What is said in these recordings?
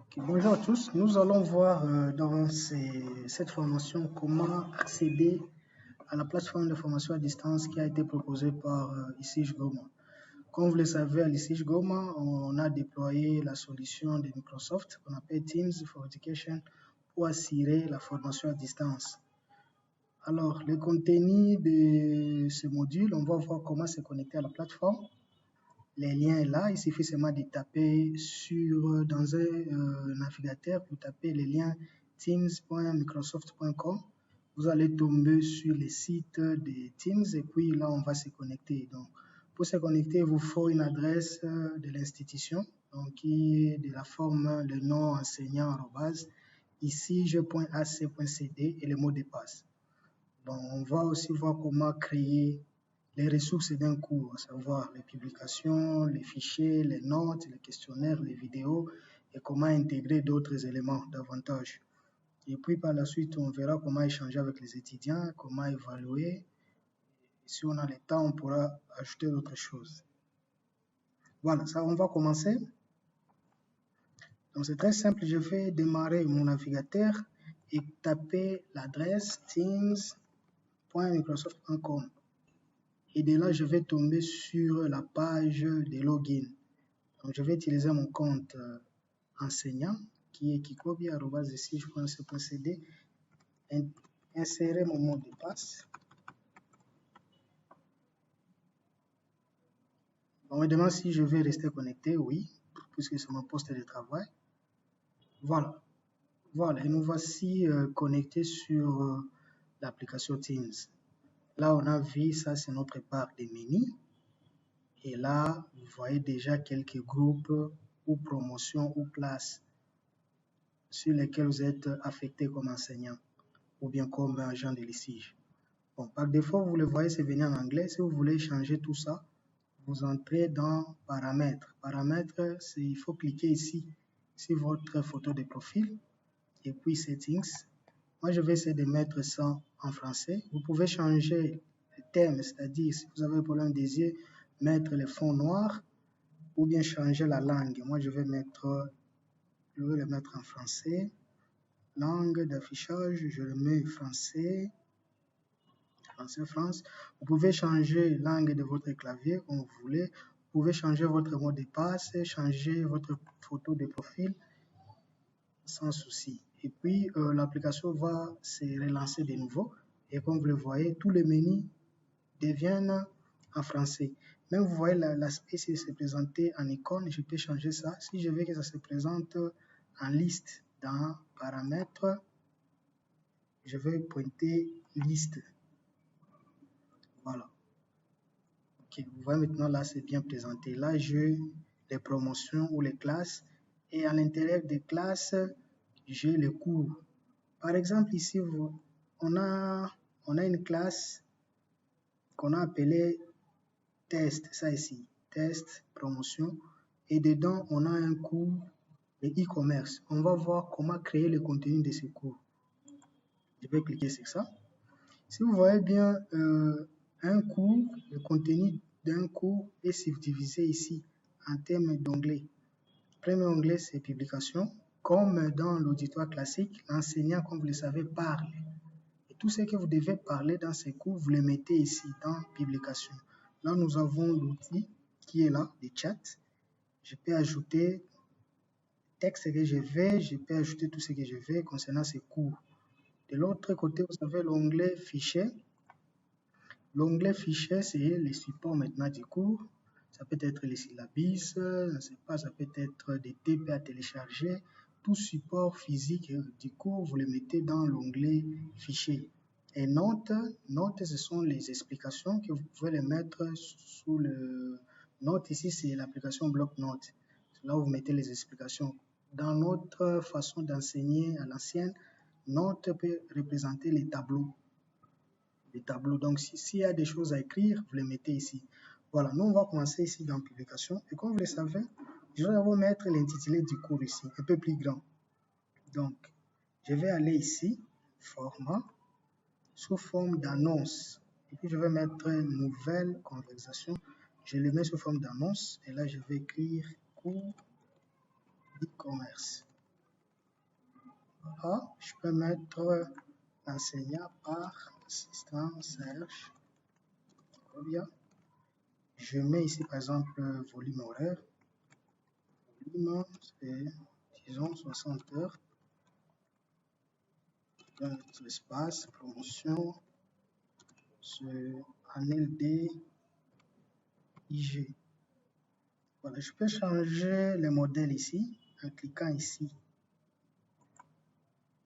Ok, bonjour à tous, nous allons voir dans cette formation comment accéder à la plateforme de formation à distance qui a été proposée par ICIJ Goma. Comme vous le savez, à l'ICIJ Goma, on a déployé la solution de Microsoft qu'on appelle Teams for Education pour assurer la formation à distance. Alors, le contenu de ce module, on va voir comment se connecter à la plateforme. Les liens là, il suffit seulement de taper dans un navigateur, vous tapez le lien teams.microsoft.com. Vous allez tomber sur le site de Teams et puis là, on va se connecter. Donc, pour se connecter, il vous faut une adresse de l'institution, donc qui est de la forme le nom enseignant @icij.ac.cd et le mot de passe. Donc, on va aussi voir comment créer les ressources d'un cours, à savoir les publications, les fichiers, les notes, les questionnaires, les vidéos et comment intégrer d'autres éléments davantage. Et puis par la suite, on verra comment échanger avec les étudiants, comment évaluer. Et si on a le temps, on pourra ajouter d'autres choses. Voilà, ça, on va commencer. Donc c'est très simple, je vais démarrer mon navigateur et taper l'adresse teams.microsoft.com. Et de là, je vais tomber sur la page de login. Donc, je vais utiliser mon compte enseignant qui est kikobi@icij.ac.cd. Insérer mon mot de passe. On me demande si je vais rester connecté. Oui, puisque c'est mon poste de travail. Voilà. Voilà, et nous voici connectés sur l'application Teams. Là, on a vu, ça c'est notre barre de menu. Et là, vous voyez déjà quelques groupes ou promotions ou classes sur lesquelles vous êtes affecté comme enseignant ou bien comme agent de l'ICIJ. Bon, par défaut, vous le voyez, c'est venu en anglais. Si vous voulez changer tout ça, vous entrez dans Paramètres. Paramètres, il faut cliquer ici sur votre photo de profil et puis Settings. Moi, je vais essayer de mettre ça en français. Vous pouvez changer le thème, c'est-à-dire si vous avez un problème des yeux, mettre le fond noir ou bien changer la langue. Moi, je vais le mettre en français. Langue d'affichage, je le mets français. Français France. Vous pouvez changer langue de votre clavier comme vous voulez. Vous pouvez changer votre mot de passe, changer votre photo de profil sans souci. Et puis, l'application va se relancer de nouveau. Et comme vous le voyez, tous les menus deviennent en français. Même vous voyez l'aspect si c'est présenté en icône, je peux changer ça. Si je veux que ça se présente en liste dans Paramètres, je vais pointer liste. Voilà. Ok, vous voyez maintenant là, c'est bien présenté. Là, j'ai les promotions ou les classes. Et à l'intérieur des classes, j'ai les cours. Par exemple, ici, on a une classe qu'on a appelée test, ça ici, test, promotion. Et dedans, on a un cours de e-commerce. On va voir comment créer le contenu de ce cours. Je vais cliquer sur ça. Si vous voyez bien, un cours, le contenu d'un cours est subdivisé ici en termes d'onglets. Premier onglet, c'est publication. Comme dans l'auditoire classique, l'enseignant, comme vous le savez, parle. Et tout ce que vous devez parler dans ces cours, vous le mettez ici dans publication. Là, nous avons l'outil qui est là, le chat. Je peux ajouter le texte que je veux, je peux ajouter tout ce que je veux concernant ces cours. De l'autre côté, vous avez l'onglet fichier. L'onglet fichier, c'est le support maintenant du cours. Ça peut être les syllabus, je ne sais pas, ça peut être des TP à télécharger. Tout support physique du cours, vous le mettez dans l'onglet fichier. Et notes, ce sont les explications que vous pouvez les mettre sous le note. Ici, c'est l'application bloc-notes. Là, vous mettez les explications. Dans notre façon d'enseigner à l'ancienne, note peut représenter les tableaux. Donc, s'il y a des choses à écrire, vous les mettez ici. Voilà, nous, on va commencer ici dans publication. Et comme vous le savez, je vais d'abord mettre l'intitulé du cours ici, un peu plus grand. Donc, je vais aller ici, format, sous forme d'annonce. Et puis, je vais mettre une nouvelle conversation. Je le mets sous forme d'annonce. Et là, je vais écrire cours d'e-commerce. A, je peux mettre enseignant par assistant Serge. Bien. Je mets ici par exemple volume horaire. Volume, c'est disons 60 heures. Notre espace, promotion, en LD, IG. Voilà, je peux changer le modèle ici en cliquant ici.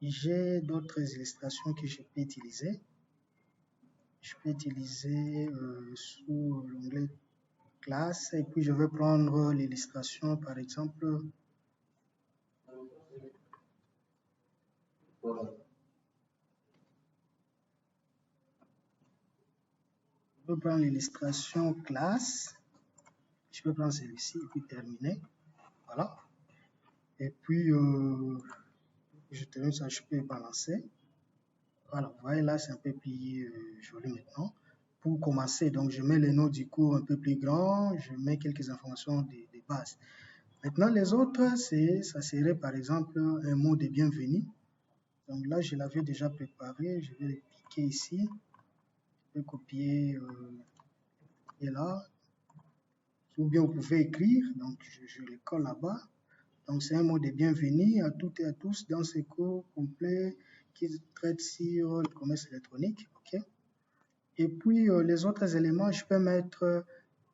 J'ai d'autres illustrations que je peux utiliser. Je peux utiliser sous l'onglet classe et puis je vais prendre l'illustration par exemple. Je peux prendre l'illustration classe. Je peux prendre celui-ci et puis terminer. Voilà. Et puis, je termine ça, je peux balancer. Voilà, vous voyez là, c'est un peu plus joli maintenant. Pour commencer, donc je mets les noms du cours un peu plus grands, je mets quelques informations de base. Maintenant, les autres, ça serait par exemple un mot de bienvenue. Donc là, je l'avais déjà préparé, je vais le cliquer ici, je vais copier et là, ou bien vous pouvez écrire, donc je le colle là-bas. Donc c'est un mot de bienvenue à toutes et à tous dans ce cours complet qui traite sur le commerce électronique. Ok. Et puis les autres éléments, je peux mettre,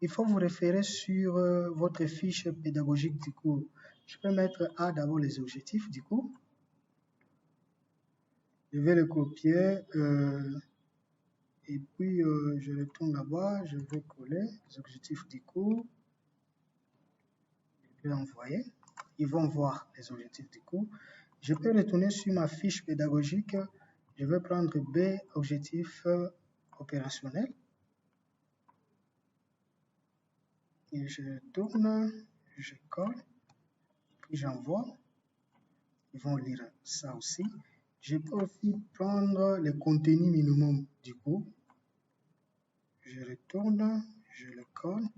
il faut vous référer sur votre fiche pédagogique du cours. Je peux mettre A d'abord les objectifs du cours. Je vais le copier et puis je retourne là-bas, je vais coller les objectifs du cours. Je vais envoyer. Ils vont voir les objectifs du cours. Je peux retourner sur ma fiche pédagogique. Je vais prendre B, objectif opérationnel. Et je tourne, je colle, puis j'envoie. Ils vont lire ça aussi. Je peux aussi prendre le contenu minimum du cours. Je retourne, je le colle,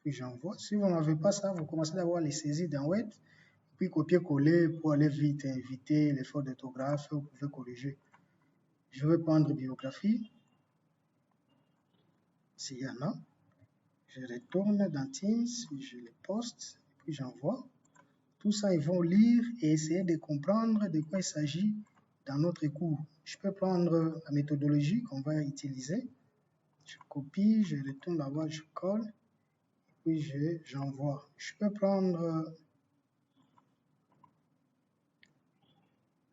puis j'envoie. Si vous n'avez pas ça, vous commencez d'avoir les saisies dans Word, puis copier-coller pour aller vite, éviter les fautes d'orthographe, vous pouvez corriger. Je vais prendre biographie, s'il y en a. Je retourne dans Teams, je les poste, puis j'envoie. Tout ça, ils vont lire et essayer de comprendre de quoi il s'agit dans notre cours. Je peux prendre la méthodologie qu'on va utiliser. Je copie, je retourne là-bas, je colle, puis j'envoie. Je peux prendre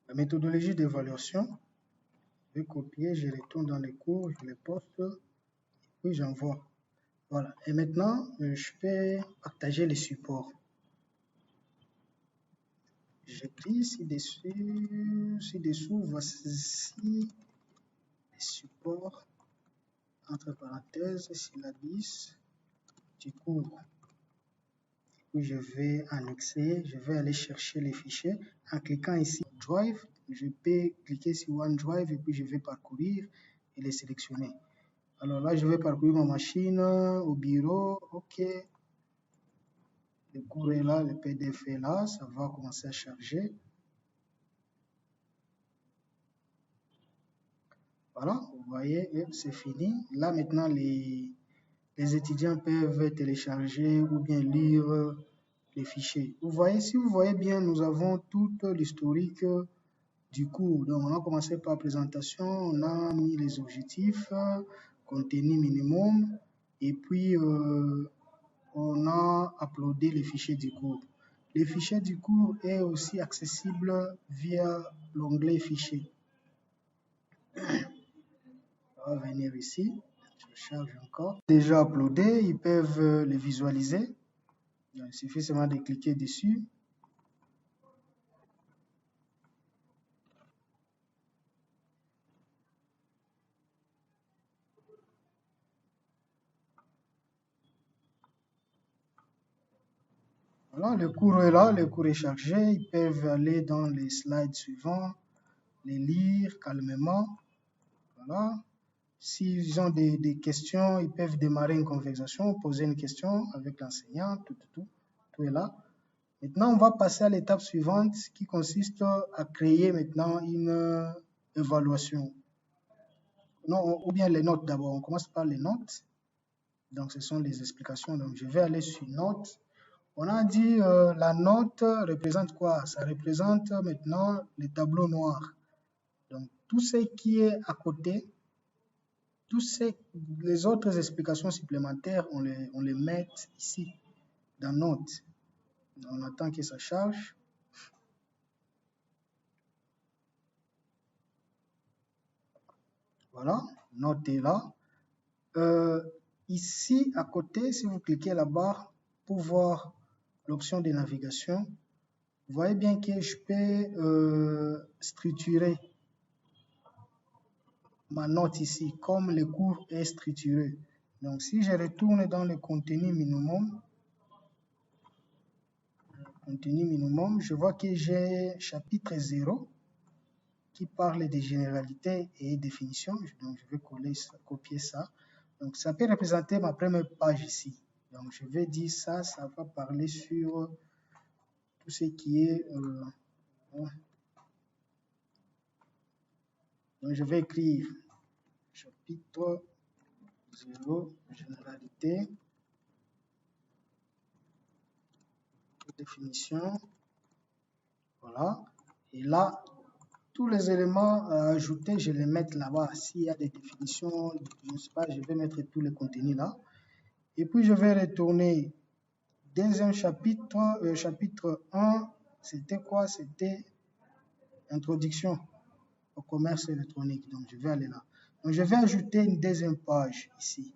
la méthodologie d'évaluation. Je vais copier, je retourne dans les cours, je les poste, puis j'envoie. Voilà. Et maintenant, je peux partager les supports. J'écris ci-dessous, voici les supports, entre parenthèses, syllabus du cours. Puis je vais annexer, je vais aller chercher les fichiers. En cliquant ici, Drive, je peux cliquer sur OneDrive et puis je vais parcourir et les sélectionner. Alors là, je vais parcourir ma machine au bureau. OK. Le cours est là, le PDF est là, ça va commencer à charger. Voilà, vous voyez, c'est fini. Là, maintenant, les étudiants peuvent télécharger ou bien lire les fichiers. Vous voyez, si vous voyez bien, nous avons tout l'historique du cours. Donc, on a commencé par présentation, on a mis les objectifs, contenu minimum, et puis on a uploadé les fichiers du cours. Les fichiers du cours est aussi accessible via l'onglet fichiers. On va venir ici, je charge encore. Déjà uploadé, ils peuvent les visualiser. Il suffit seulement de cliquer dessus. Voilà, le cours est là, le cours est chargé. Ils peuvent aller dans les slides suivants, les lire calmement. Voilà. S'ils ont des questions, ils peuvent démarrer une conversation, poser une question avec l'enseignant, tout est là. Maintenant, on va passer à l'étape suivante qui consiste à créer maintenant une évaluation. Non, ou bien les notes d'abord. On commence par les notes. Donc, ce sont les explications. Donc, je vais aller sur notes. On a dit la note représente quoi? Ça représente maintenant les tableaux noirs. Donc, tout ce qui est à côté, les autres explications supplémentaires, on les met ici, dans notes. On attend que ça charge. Voilà, note est là. Ici, à côté, si vous cliquez là-bas pour voir l'option de navigation, vous voyez bien que je peux structurer ma note ici, comme le cours est structuré. Donc, si je retourne dans le contenu minimum, je vois que j'ai chapitre 0 qui parle des généralités et définitions. Donc, je vais copier ça. Donc, ça peut représenter ma première page ici. Donc, je vais dire ça, ça va parler sur tout ce qui est... donc, je vais écrire chapitre 0, généralité, définition. Voilà. Et là, tous les éléments ajoutés, je les mets là-bas. S'il y a des définitions, je ne sais pas, je vais mettre tous les contenus là. Et puis, je vais retourner deuxième chapitre, chapitre 1, c'était quoi? C'était introduction au commerce électronique. Donc, je vais aller là. Donc, je vais ajouter une deuxième page ici.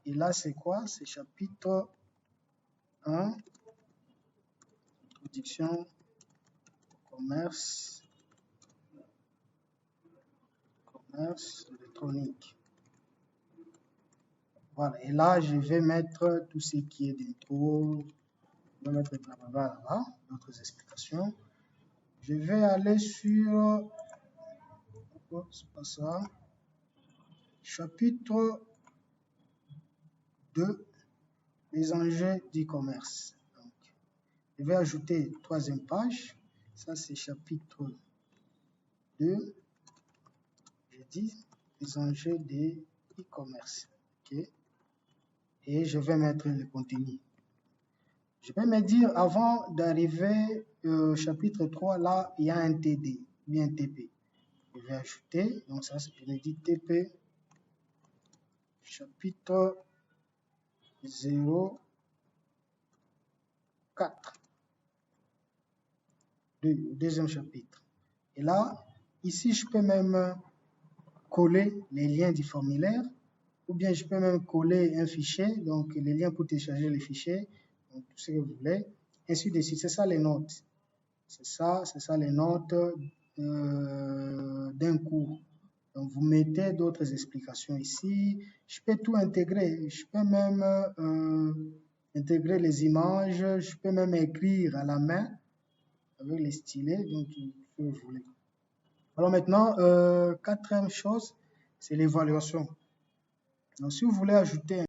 Et là, c'est quoi? C'est chapitre 1, introduction au commerce électronique. Voilà. Et là, je vais mettre tout ce qui est d'intro. Je vais mettre là-bas, d'autres explications. Je vais aller sur... Oh, c'est pas ça. Chapitre 2, les enjeux du commerce. Donc, je vais ajouter troisième page. Ça, c'est chapitre 2. Je dis les enjeux de e-commerce. Okay. Et je vais mettre le contenu. Je vais me dire, avant d'arriver au chapitre 3, là, il y a un TD, bien un TP. Je vais ajouter, donc ça, je me dis TP, chapitre 0, 4. Deuxième chapitre. Et là, ici, je peux même coller les liens du formulaire, ou bien je peux même coller un fichier, donc les liens pour télécharger les fichiers, donc tout ce que vous voulez, ainsi de suite. C'est ça les notes. C'est ça les notes d'un cours. Donc vous mettez d'autres explications ici. Je peux tout intégrer. Je peux même intégrer les images. Je peux même écrire à la main avec les stylets, donc tout ce que vous voulez. Alors maintenant, quatrième chose, c'est l'évaluation. Donc si vous voulez ajouter